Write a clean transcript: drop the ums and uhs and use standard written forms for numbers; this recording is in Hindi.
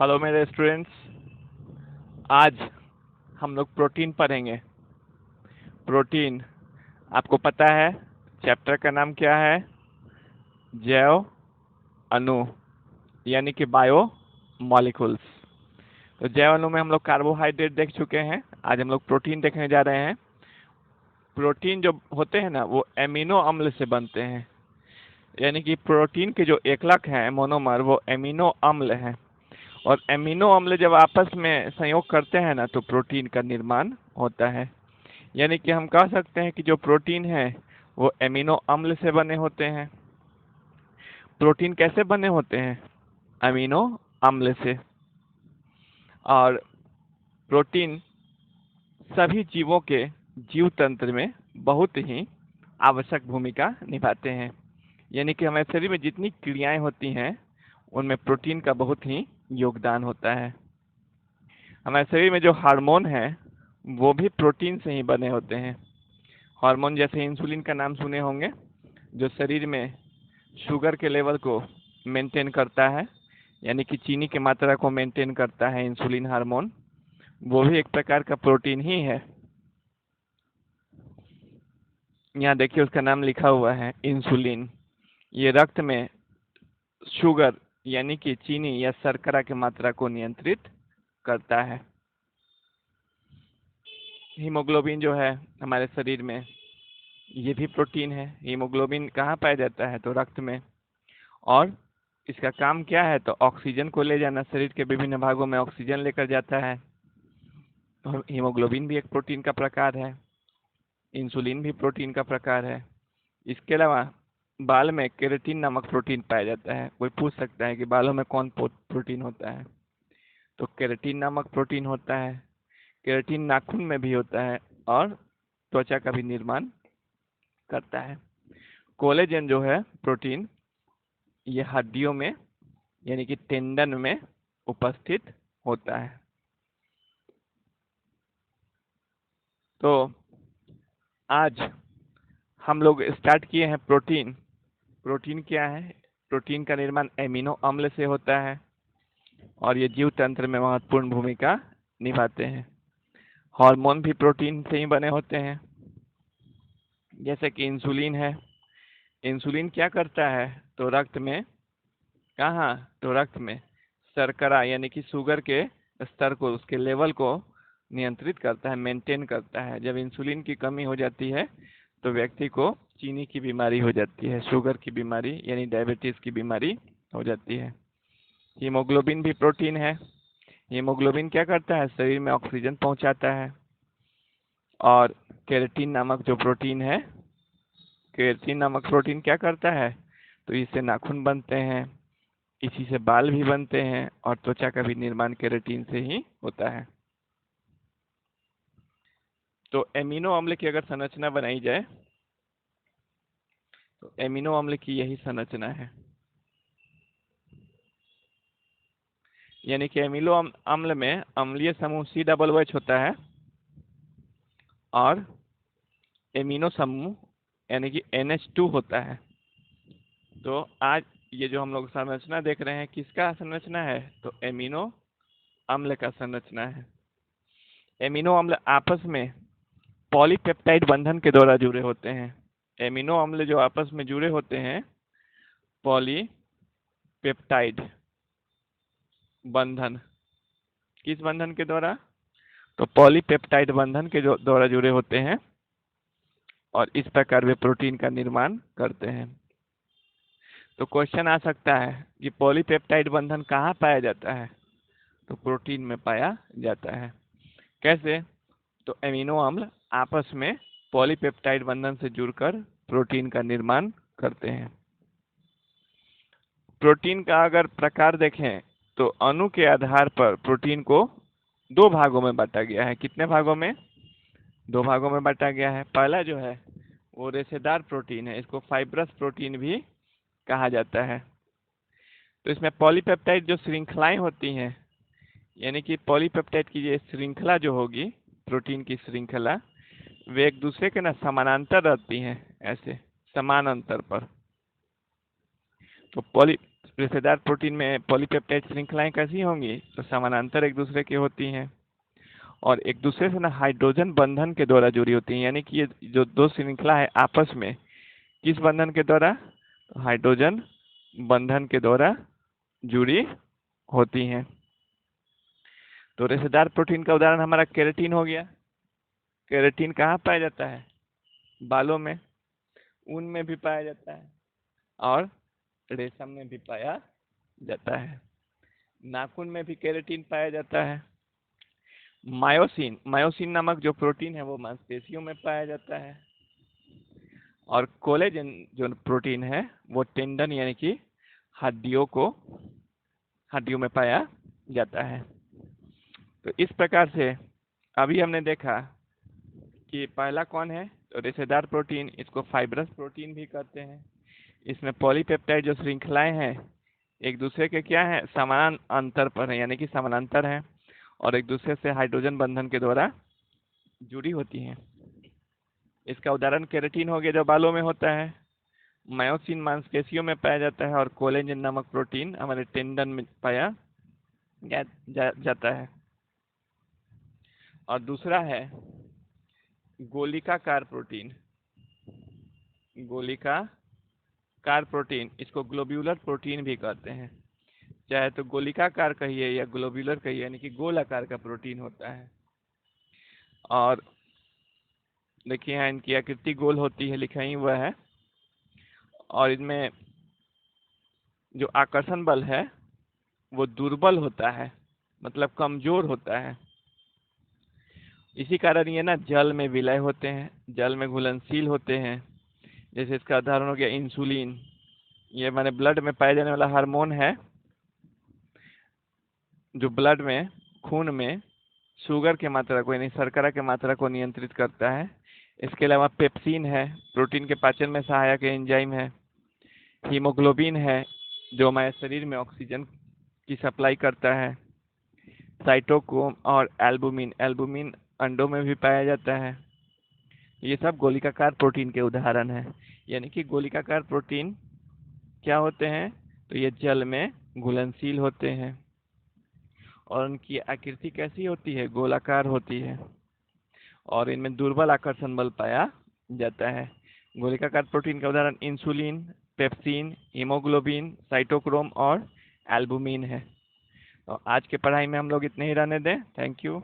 हेलो मेरे स्टूडेंट्स। आज हम लोग प्रोटीन पढ़ेंगे। प्रोटीन, आपको पता है चैप्टर का नाम क्या है? जैव अणु, यानी कि बायो मॉलिक्यूल्स। तो जैव अणु में हम लोग कार्बोहाइड्रेट देख चुके हैं। आज हम लोग प्रोटीन देखने जा रहे हैं। प्रोटीन जो होते हैं ना, वो एमिनो अम्ल से बनते हैं। यानी कि प्रोटीन के जो एकलक हैं, मोनोमर, वो एमिनो अम्ल हैं। और एमिनो अम्ल जब आपस में संयोग करते हैं ना, तो प्रोटीन का निर्माण होता है। यानी कि हम कह सकते हैं कि जो प्रोटीन है वो एमिनो अम्ल से बने होते हैं। प्रोटीन कैसे बने होते हैं? अमीनो अम्ल से। और प्रोटीन सभी जीवों के जीव तंत्र में बहुत ही आवश्यक भूमिका निभाते हैं। यानी कि हमारे शरीर में जितनी क्रियाएं होती हैं उनमें प्रोटीन का बहुत ही योगदान होता है। हमारे शरीर में जो हार्मोन है वो भी प्रोटीन से ही बने होते हैं। हार्मोन जैसे इंसुलिन का नाम सुने होंगे, जो शरीर में शुगर के लेवल को मेंटेन करता है, यानी कि चीनी की मात्रा को मेंटेन करता है। इंसुलिन हार्मोन वो भी एक प्रकार का प्रोटीन ही है। यहाँ देखिए उसका नाम लिखा हुआ है इंसुलिन। ये रक्त में शुगर यानी कि चीनी या शर्करा की मात्रा को नियंत्रित करता है। हीमोग्लोबिन जो है हमारे शरीर में, ये भी प्रोटीन है। हीमोग्लोबिन कहाँ पाया जाता है? तो रक्त में। और इसका काम क्या है? तो ऑक्सीजन को ले जाना, शरीर के विभिन्न भागों में ऑक्सीजन लेकर जाता है। तो हीमोग्लोबिन भी एक प्रोटीन का प्रकार है। इंसुलिन भी प्रोटीन का प्रकार है। इसके अलावा बाल में केराटिन नामक प्रोटीन पाया जाता है। कोई पूछ सकता है कि बालों में कौन प्रोटीन होता है? तो केराटिन नामक प्रोटीन होता है। केराटिन नाखून में भी होता है और त्वचा का भी निर्माण करता है। कोलेजन जो है प्रोटीन, ये हड्डियों में यानी कि टेंडन में उपस्थित होता है। तो आज हम लोग स्टार्ट किए हैं प्रोटीन। प्रोटीन क्या है? प्रोटीन का निर्माण एमिनो अम्ल से होता है और ये जीव तंत्र में महत्वपूर्ण भूमिका निभाते हैं। हार्मोन भी प्रोटीन से ही बने होते हैं, जैसे कि इंसुलिन है। इंसुलिन क्या करता है? तो रक्त में, कहाँ? तो रक्त में शर्करा यानी कि शुगर के स्तर को, उसके लेवल को नियंत्रित करता है, मेंटेन करता है। जब इंसुलिन की कमी हो जाती है तो व्यक्ति को चीनी की बीमारी हो जाती है, शुगर की बीमारी यानी डायबिटीज की बीमारी हो जाती है। हीमोग्लोबिन भी प्रोटीन है। हीमोग्लोबिन क्या करता है? शरीर में ऑक्सीजन पहुंचाता है। और केराटिन नामक जो प्रोटीन है, केराटिन नामक प्रोटीन क्या करता है? तो इससे नाखून बनते हैं, इसी से बाल भी बनते हैं और त्वचा का भी निर्माण केराटिन से ही होता है। तो एमिनो अम्ल की अगर संरचना बनाई जाए तो एमिनो अम्ल की यही संरचना है। यानी कि एमिनो अम्ल में अम्लीय समूह COOH होता है और एमिनो समूह यानी कि NH2 होता है। तो आज ये जो हम लोग संरचना देख रहे हैं, किसका संरचना है? तो एमिनो अम्ल का संरचना है। एमिनो अम्ल आपस में पॉलीपेप्टाइड बंधन के द्वारा जुड़े होते हैं। एमिनो अम्ल जो आपस में जुड़े होते हैं पॉलीपेप्टाइड बंधन, किस बंधन के द्वारा? तो पॉलीपेप्टाइड बंधन के द्वारा जुड़े होते हैं और इस प्रकार वे प्रोटीन का निर्माण करते हैं। तो क्वेश्चन आ सकता है कि पॉलीपेप्टाइड बंधन कहाँ पाया जाता है? तो प्रोटीन में पाया जाता है। कैसे? तो एमिनो अम्ल आपस में पॉलीपेप्टाइड बंधन से जुड़कर प्रोटीन का निर्माण करते हैं। प्रोटीन का अगर प्रकार देखें तो अणु के आधार पर प्रोटीन को दो भागों में बांटा गया है। कितने भागों में? दो भागों में बांटा गया है। पहला जो है वो रेशेदार प्रोटीन है, इसको फाइब्रस प्रोटीन भी कहा जाता है। तो इसमें पॉलीपेप्टाइड जो श्रृंखलाएं होती हैं, यानी कि पॉलीपेप्टाइड की ये श्रृंखला जो होगी, प्रोटीन की श्रृंखला, वे एक दूसरे के ना समानांतर रहती हैं, ऐसे समान अंतर पर। तो रेशेदार प्रोटीन में पॉलीपेप्टाइड श्रृंखलाएं कैसी होंगी? तो समानांतर एक दूसरे की होती हैं और एक दूसरे से ना हाइड्रोजन बंधन के द्वारा जुड़ी होती हैं। यानी कि ये जो दो श्रृंखला है आपस में किस बंधन के द्वारा? हाइड्रोजन बंधन के द्वारा जुड़ी होती हैं। तो रेशेदार प्रोटीन का उदाहरण हमारा केराटिन हो गया। केराटिन कहाँ पाया जाता है? बालों में, ऊन में भी पाया जाता है और रेशम में भी पाया जाता है। नाखून में भी केराटिन पाया जाता है। मायोसिन मायोसिन नामक जो प्रोटीन है वो मांसपेशियों में पाया जाता है और कोलेजन जो प्रोटीन है वो टेंडन यानी कि हड्डियों में पाया जाता है। तो इस प्रकार से अभी हमने देखा कि पहला कौन है? तो रेशेदार प्रोटीन, इसको फाइब्रस प्रोटीन भी कहते हैं। इसमें पॉलीपेप्टाइड जो श्रृंखलाएं हैं एक दूसरे के क्या है? समान अंतर पर है, यानी कि समानांतर है और एक दूसरे से हाइड्रोजन बंधन के द्वारा जुड़ी होती हैं। इसका उदाहरण केराटिन हो गया जो बालों में होता है, मायोसिन मांसपेशियों में पाया जाता है और कोलेजन नामक प्रोटीन हमारे टेंडन में पाया जाता है। और दूसरा है गोलिकाकार प्रोटीन। गोलिकाकार प्रोटीन, इसको ग्लोब्यूलर प्रोटीन भी कहते हैं। चाहे तो गोलिकाकार कहिए या ग्लोब्यूलर कहिए, यानी कि गोल आकार का प्रोटीन होता है। और देखिए यहाँ इनकी आकृति गोल होती है, लिखा ही हुआ है। और इनमें जो आकर्षण बल है वो दुर्बल होता है, मतलब कमजोर होता है। इसी कारण ये ना जल में विलय होते हैं, जल में घुलनशील होते हैं। जैसे इसका उदाहरण हो गया इंसुलिन। ये माने ब्लड में पाए जाने वाला हार्मोन है जो ब्लड में, खून में शुगर की मात्रा को यानी शर्करा की मात्रा को नियंत्रित करता है। इसके अलावा पेप्सिन है, प्रोटीन के पाचन में सहायक एंजाइम है। हीमोग्लोबिन है जो हमारे शरीर में ऑक्सीजन की सप्लाई करता है। साइटोक्रोम और एल्बुमिन, एल्बुमिन अंडों में भी पाया जाता है। ये सब गोलिकाकार प्रोटीन के उदाहरण हैं। यानी कि गोलिकाकार प्रोटीन क्या होते हैं? तो ये जल में घुलनशील होते हैं और उनकी आकृति कैसी होती है? गोलाकार होती है और इनमें दुर्बल आकर्षण बल पाया जाता है। गोलिकाकार प्रोटीन का उदाहरण इंसुलिन, पेप्सिन, हीमोग्लोबिन, साइटोक्रोम और एल्बुमिन है। तो आज के पढ़ाई में हम लोग इतने ही रहने दें। Thank you.